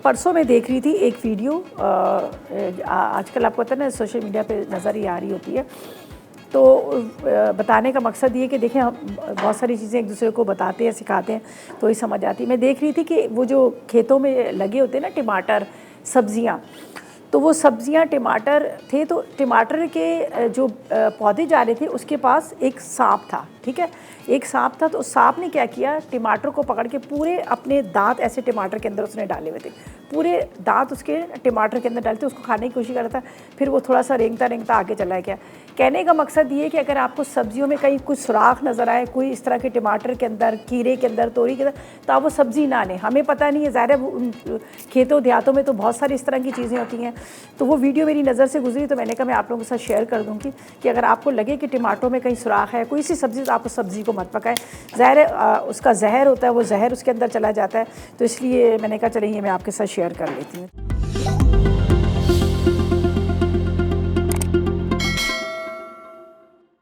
परसों मैं देख रही थी एक वीडियो, आजकल आपको पता है ना सोशल मीडिया पे नज़र ही आ रही होती है। तो बताने का मकसद ये कि देखें, हम बहुत सारी चीज़ें एक दूसरे को बताते हैं, सिखाते हैं, तो ही समझ आती है। मैं देख रही थी कि वो जो खेतों में लगे होते हैं ना टमाटर, सब्ज़ियाँ, तो वो सब्ज़ियाँ टमाटर थे, तो टमाटर के जो पौधे जा रहे थे उसके पास एक सांप था, ठीक है, एक सांप था। तो उस सांप ने क्या किया, टमाटर को पकड़ के पूरे अपने दांत ऐसे टमाटर के अंदर उसने डाले हुए थे, पूरे दांत उसके टमाटर के अंदर डाले थे, उसको खाने की कोशिश कर रहा था। फिर वो थोड़ा सा रेंगता रेंगता आगे चला गया। कहने का मकसद ये है कि अगर आपको सब्जियों में कहीं कुछ सुराख नज़र आए, कोई इस तरह के टमाटर के अंदर, खीरे के अंदर, तोरी के अंदर, तो आप वो सब्ज़ी ना लें। हमें पता नहीं है, ज़ाहिर है खेतों देहातों में तो बहुत सारी इस तरह की चीज़ें होती हैं। तो वो वीडियो मेरी नज़र से गुजरी, तो मैंने कहा मैं आप लोगों के साथ शेयर कर दूँगी कि अगर आपको लगे कि टमाटरों में कहीं सुराख है, कोई सी सब्ज़ी, तो आप उस सब्ज़ी को मत पकाएं। ज़ाहिर है उसका जहर होता है, वो जहर उसके अंदर चला जाता है। तो इसलिए मैंने कहा चलिए ये मैं आपके साथ शेयर कर लेती हूँ।